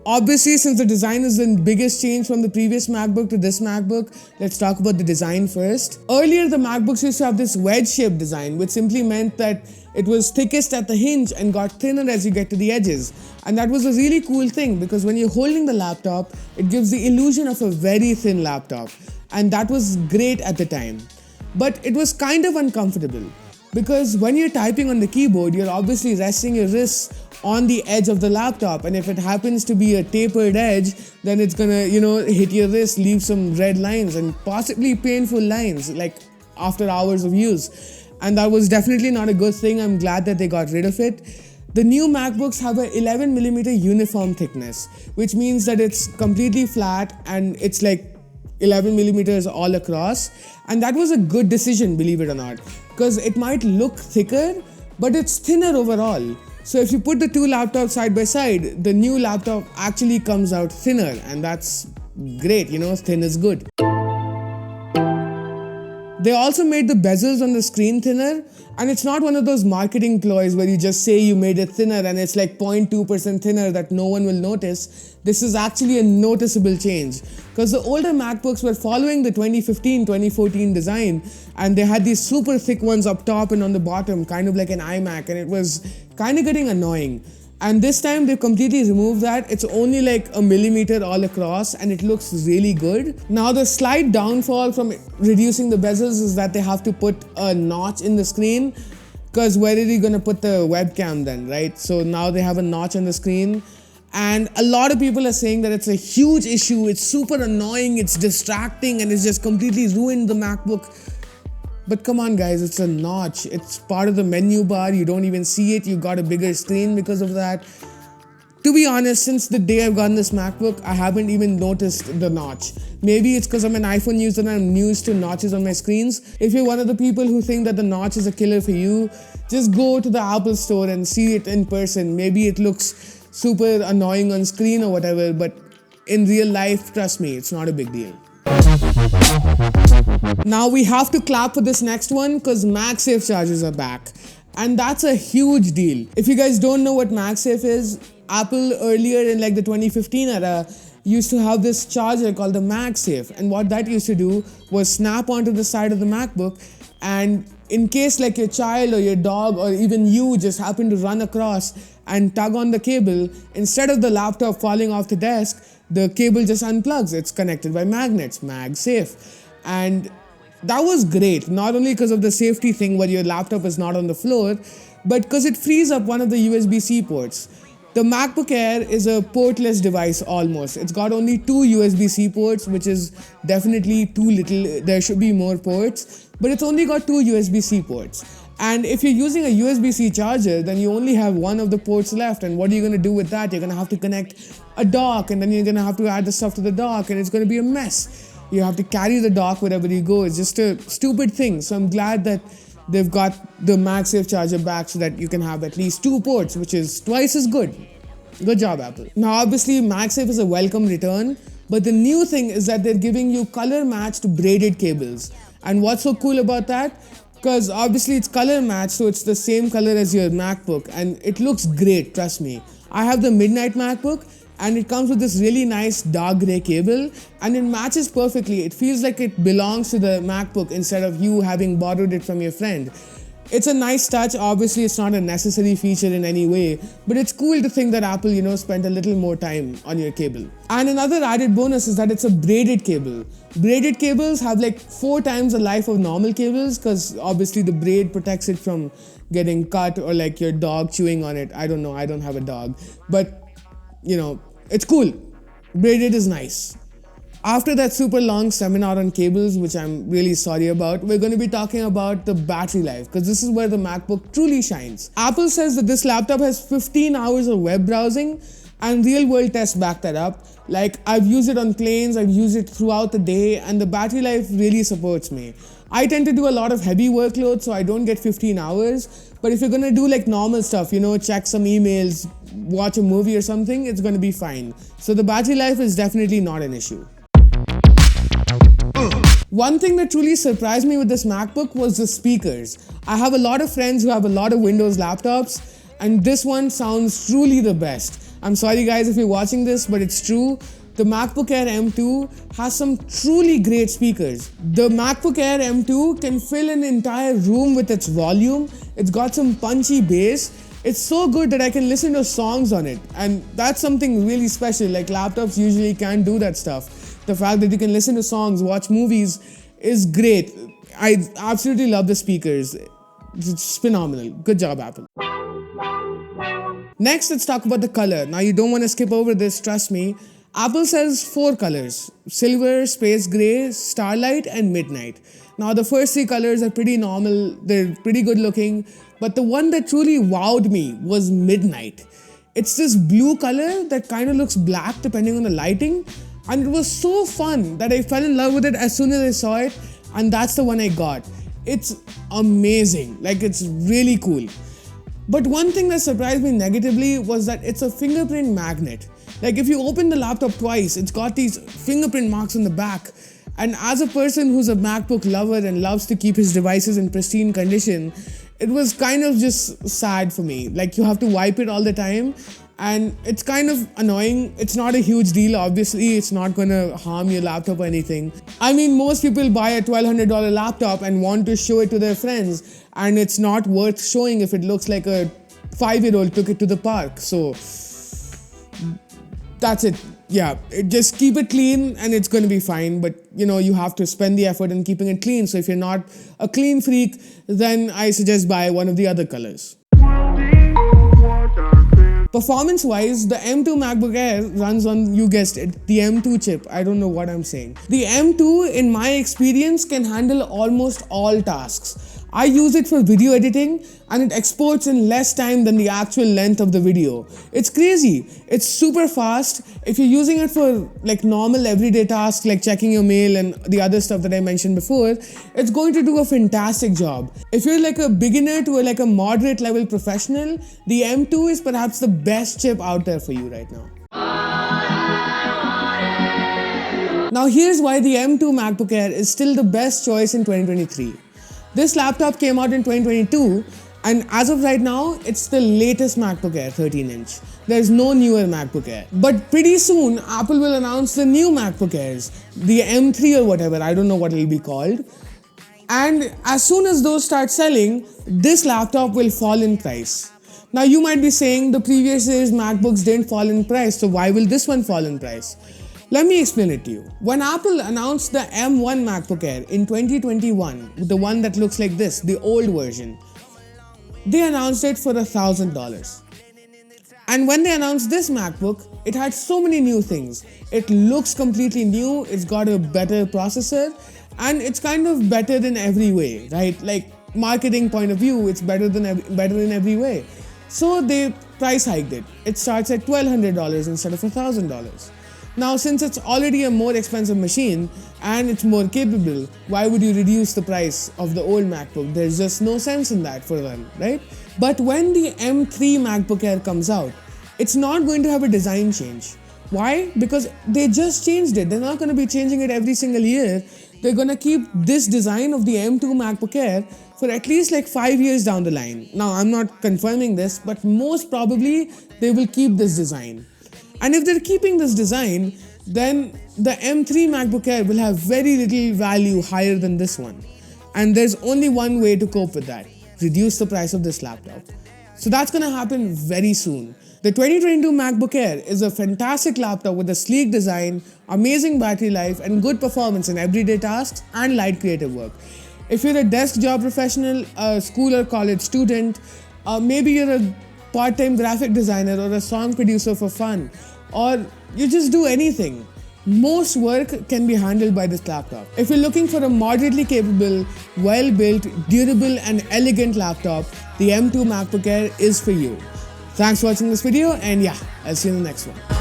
Obviously, since the design is the biggest change from the previous MacBook to this MacBook, let's talk about the design first. Earlier, the MacBooks used to have this wedge-shaped design, which simply meant that it was thickest at the hinge and got thinner as you get to the edges. And that was a really cool thing because when you're holding the laptop, it gives the illusion of a very thin laptop. And that was great at the time. But it was kind of uncomfortable because when you're typing on the keyboard, you're obviously resting your wrists on the edge of the laptop, and if it happens to be a tapered edge, then it's gonna, hit your wrist, leave some red lines and possibly painful lines, like after hours of use. And that was definitely not a good thing. I'm glad that they got rid of it. The new MacBooks have a 11mm uniform thickness, which means that it's completely flat and it's like 11mm all across. And that was a good decision, believe it or not, because it might look thicker, but it's thinner overall. So if you put the two laptops side by side, the new laptop actually comes out thinner, and that's great, thin is good. They also made the bezels on the screen thinner, and it's not one of those marketing ploys where you just say you made it thinner and it's like 0.2% thinner that no one will notice. This is actually a noticeable change because the older MacBooks were following the 2015-2014 design, and they had these super thick ones up top and on the bottom, kind of like an iMac, and it was kind of getting annoying. And this time they've completely removed that. It's only like 1mm all across and it looks really good. Now the slight downfall from reducing the bezels is that they have to put a notch in the screen, because where are you going to put the webcam then, right? So now they have a notch on the screen, and a lot of people are saying that it's a huge issue, it's super annoying, it's distracting, and it's just completely ruined the MacBook. But come on guys, it's a notch. It's part of the menu bar. You don't even see it. You got a bigger screen because of that. To be honest, since the day I've gotten this MacBook, I haven't even noticed the notch. Maybe it's because I'm an iPhone user and I'm used to notches on my screens. If you're one of the people who think that the notch is a killer for you, just go to the Apple store and see it in person. Maybe it looks super annoying on screen or whatever, but in real life, trust me, it's not a big deal. Now we have to clap for this next one because MagSafe chargers are back, and that's a huge deal. If you guys don't know what MagSafe is, Apple earlier in like the 2015 era used to have this charger called the MagSafe, and what that used to do was snap onto the side of the MacBook, and in case like your child or your dog or even you just happen to run across and tug on the cable, instead of the laptop falling off the desk, the cable just unplugs. It's connected by magnets, MagSafe. And that was great, not only because of the safety thing where your laptop is not on the floor, but because it frees up one of the USB-C ports. The MacBook Air is a portless device almost. It's got only 2 USB-C ports, which is definitely too little. There should be more ports, but it's only got 2 USB-C ports. And if you're using a USB-C charger, then you only have one of the ports left. And what are you going to do with that? You're going to have to connect a dock, and then you're going to have to add the stuff to the dock, and it's going to be a mess. You have to carry the dock wherever you go. It's just a stupid thing. So I'm glad that they've got the MagSafe charger back so that you can have at least 2 ports, which is twice as good. Good job, Apple. Now, obviously, MagSafe is a welcome return, but the new thing is that they're giving you color-matched braided cables. And what's so cool about that? Because obviously it's color-matched, so it's the same color as your MacBook, and it looks great, trust me. I have the Midnight MacBook, and it comes with this really nice dark gray cable, and it matches perfectly. It feels like it belongs to the MacBook instead of you having borrowed it from your friend. It's a nice touch. Obviously, it's not a necessary feature in any way, but it's cool to think that Apple, spent a little more time on your cable. And another added bonus is that it's a braided cable. Braided cables have like 4 times the life of normal cables because obviously the braid protects it from getting cut or like your dog chewing on it. I don't know. I don't have a dog, but it's cool. Braided is nice. After that super long seminar on cables, which I'm really sorry about, we're going to be talking about the battery life, because this is where the MacBook truly shines. Apple says that this laptop has 15 hours of web browsing, and real-world tests back that up. Like, I've used it on planes, I've used it throughout the day, and the battery life really supports me. I tend to do a lot of heavy workload, so I don't get 15 hours. But if you're going to do like normal stuff, check some emails, watch a movie or something, it's going to be fine. So the battery life is definitely not an issue. One thing that truly surprised me with this MacBook was the speakers. I have a lot of friends who have a lot of Windows laptops, and this one sounds truly the best. I'm sorry guys if you're watching this, but it's true. The MacBook Air M2 has some truly great speakers. The MacBook Air M2 can fill an entire room with its volume. It's got some punchy bass. It's so good that I can listen to songs on it. And that's something really special. Like laptops usually can't do that stuff. The fact that you can listen to songs, watch movies is great. I absolutely love the speakers. It's phenomenal. Good job, Apple. Next, let's talk about the color. Now, you don't want to skip over this, trust me. Apple sells 4 colors: silver, space gray, starlight, and midnight. Now, the first 3 colors are pretty normal. They're pretty good looking. But the one that truly wowed me was midnight. It's this blue color that kind of looks black depending on the lighting. And it was so fun that I fell in love with it as soon as I saw it. And that's the one I got. It's amazing. Like, it's really cool. But one thing that surprised me negatively was that it's a fingerprint magnet. Like, if you open the laptop twice, it's got these fingerprint marks on the back. And as a person who's a MacBook lover and loves to keep his devices in pristine condition, it was kind of just sad for me. Like, you have to wipe it all the time. And it's kind of annoying. It's not a huge deal, obviously. It's not going to harm your laptop or anything. I mean, most people buy a $1,200 laptop and want to show it to their friends. And it's not worth showing if it looks like a 5-year-old took it to the park. So that's it. Yeah, just keep it clean and it's going to be fine. But, you know, you have to spend the effort in keeping it clean. So if you're not a clean freak, then I suggest buy one of the other colors. Performance-wise, the M2 MacBook Air runs on, you guessed it, the M2 chip. I don't know what I'm saying. The M2, in my experience, can handle almost all tasks. I use it for video editing and it exports in less time than the actual length of the video. It's crazy. It's super fast. If you're using it for like normal everyday tasks like checking your mail and the other stuff that I mentioned before, it's going to do a fantastic job. If you're like a beginner to like a moderate level professional, the M2 is perhaps the best chip out there for you right now. Now here's why the M2 MacBook Air is still the best choice in 2023. This laptop came out in 2022 and as of right now, it's the latest MacBook Air 13-inch. There's no newer MacBook Air. But pretty soon, Apple will announce the new MacBook Airs, the M3 or whatever, I don't know what it'll be called. And as soon as those start selling, this laptop will fall in price. Now you might be saying the previous year's MacBooks didn't fall in price, so why will this one fall in price? Let me explain it to you. When Apple announced the M1 MacBook Air in 2021, the one that looks like this, the old version, they announced it for $1,000. And when they announced this MacBook, it had so many new things. It looks completely new, it's got a better processor, and it's kind of better in every way, right? Like marketing point of view, it's better in every way. So they price hiked it. It starts at $1,200 instead of $1,000. Now, since it's already a more expensive machine and it's more capable, why would you reduce the price of the old MacBook? There's just no sense in that for them, right? But when the M3 MacBook Air comes out, it's not going to have a design change. Why? Because they just changed it. They're not going to be changing it every single year. They're going to keep this design of the M2 MacBook Air for at least like 5 years down the line. Now, I'm not confirming this, but most probably they will keep this design. And if they're keeping this design, then the M3 MacBook Air will have very little value higher than this one. And there's only one way to cope with that: reduce the price of this laptop. So that's going to happen very soon. The 2022 MacBook Air is a fantastic laptop with a sleek design, amazing battery life, and good performance in everyday tasks and light creative work. If you're a desk job professional, a school or college student, maybe you're a part-time graphic designer or a song producer for fun, or you just do anything, most work can be handled by this laptop. If you're looking for a moderately capable, well-built, durable and elegant laptop, the M2 MacBook Air is for you. Thanks for watching this video and yeah, I'll see you in the next one.